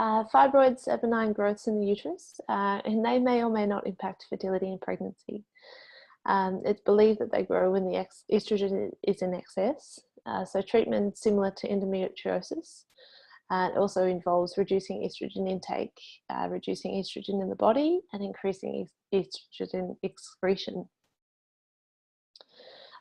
Fibroids are benign growths in the uterus, and they may or may not impact fertility and pregnancy. It's believed that they grow when the estrogen is in excess. So treatment similar to endometriosis. It also involves reducing estrogen intake, reducing estrogen in the body, and increasing estrogen excretion.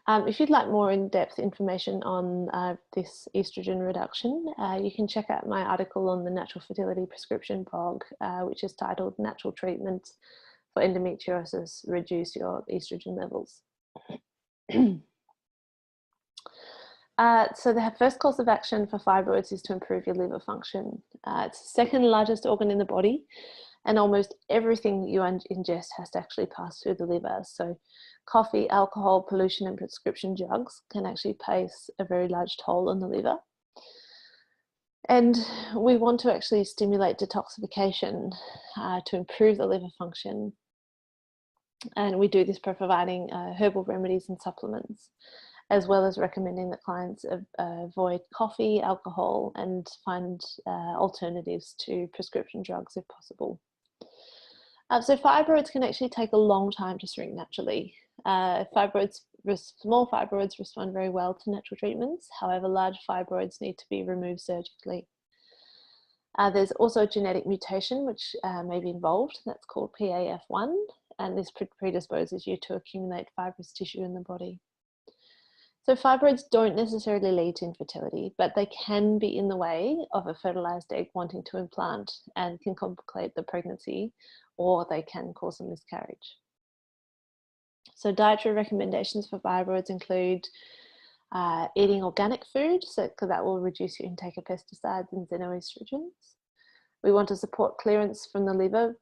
If you'd like more in-depth information on this estrogen reduction, you can check out my article on the Natural Fertility Prescription blog, which is titled Natural Treatments for Endometriosis, Reduce Your Estrogen Levels. So the first course of action for fibroids is to improve your liver function. It's the second largest organ in the body, and almost everything you ingest has to actually pass through the liver. So coffee, alcohol, pollution, and prescription drugs can actually place a very large toll on the liver. And we want to actually stimulate detoxification to improve the liver function. And we do this by providing herbal remedies and supplements, as well as recommending that clients avoid coffee, alcohol, and find alternatives to prescription drugs if possible. So fibroids can actually take a long time to shrink naturally. Small fibroids respond very well to natural treatments. However, large fibroids need to be removed surgically. There's also a genetic mutation which may be involved. That's called PAF1, and this predisposes you to accumulate fibrous tissue in the body. So fibroids don't necessarily lead to infertility, but they can be in the way of a fertilized egg wanting to implant and can complicate the pregnancy, or they can cause a miscarriage. So dietary recommendations for fibroids include eating organic food, because that will reduce your intake of pesticides and xenoestrogens. We want to support clearance from the liver,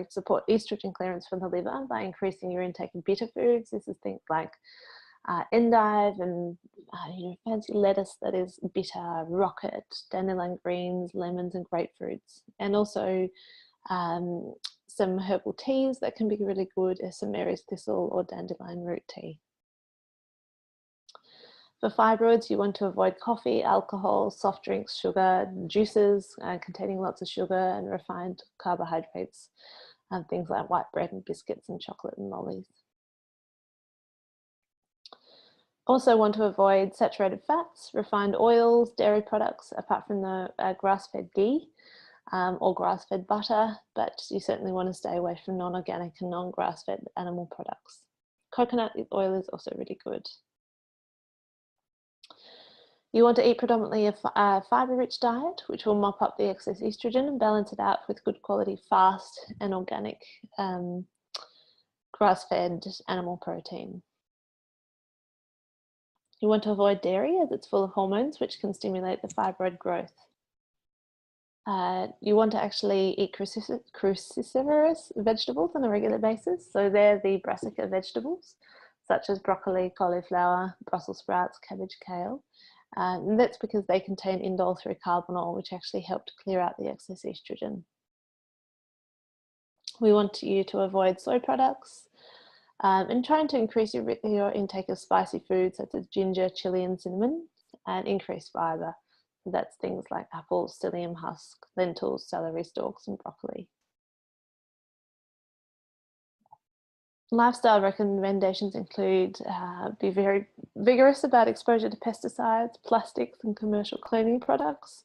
support estrogen clearance from the liver by increasing your intake of bitter foods. This is things like endive and fancy lettuce that is bitter, rocket, dandelion greens, lemons and grapefruits, and also some herbal teas that can be really good, as some Mary's thistle or dandelion root tea. For fibroids, you want to avoid coffee, alcohol, soft drinks, sugar, juices containing lots of sugar and refined carbohydrates, things like white bread and biscuits and chocolate and lollies. Also want to avoid saturated fats, refined oils, dairy products, apart from the grass-fed ghee or grass-fed butter, but you certainly want to stay away from non-organic and non-grass-fed animal products. Coconut oil is also really good. You want to eat predominantly a fibre-rich diet, which will mop up the excess estrogen and balance it out with good quality fast and organic grass-fed animal protein. You want to avoid dairy as it's full of hormones which can stimulate the fibroid growth. You want to actually eat cruciferous vegetables on a regular basis. So they're the brassica vegetables, such as broccoli, cauliflower, Brussels sprouts, cabbage, kale. And that's because they contain indole 3-carbinol, which actually help to clear out the excess estrogen. We want you to avoid soy products and trying to increase your intake of spicy foods such as ginger, chili and cinnamon, and increase fibre. So that's things like apples, psyllium husk, lentils, celery stalks and broccoli. Lifestyle recommendations include be very vigorous about exposure to pesticides, plastics and commercial cleaning products,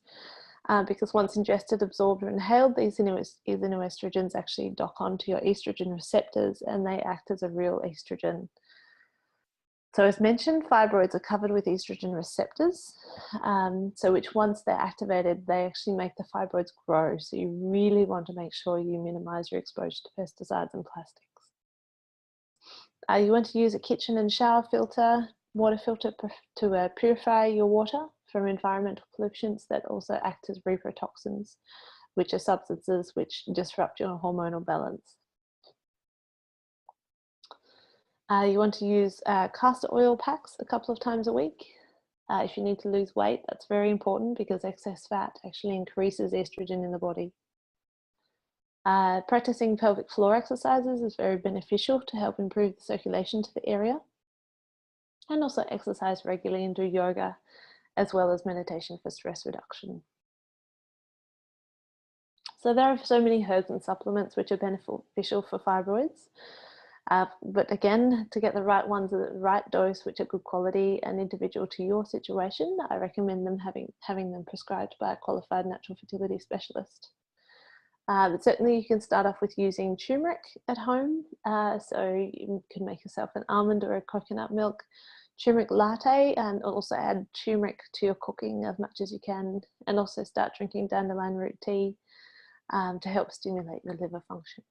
because once ingested, absorbed or inhaled, these xenoestrogens actually dock onto your estrogen receptors and they act as a real estrogen. So as mentioned, fibroids are covered with estrogen receptors, so which once they're activated, they actually make the fibroids grow. So you really want to make sure you minimize your exposure to pesticides and plastics. You want to use a kitchen and shower filter, water filter to purify your water from environmental pollutants that also act as reprotoxins, which are substances which disrupt your hormonal balance. You want to use castor oil packs a couple of times a week. If you need to lose weight, that's very important because excess fat actually increases estrogen in the body. Practicing pelvic floor exercises is very beneficial to help improve the circulation to the area. And also exercise regularly and do yoga, as well as meditation for stress reduction. So there are so many herbs and supplements which are beneficial for fibroids. But again, to get the right ones at the right dose, which are good quality and individual to your situation, I recommend them having them prescribed by a qualified natural fertility specialist. But certainly you can start off with using turmeric at home. So you can make yourself an almond or a coconut milk turmeric latte, and also add turmeric to your cooking as much as you can, and also start drinking dandelion root tea to help stimulate your liver function.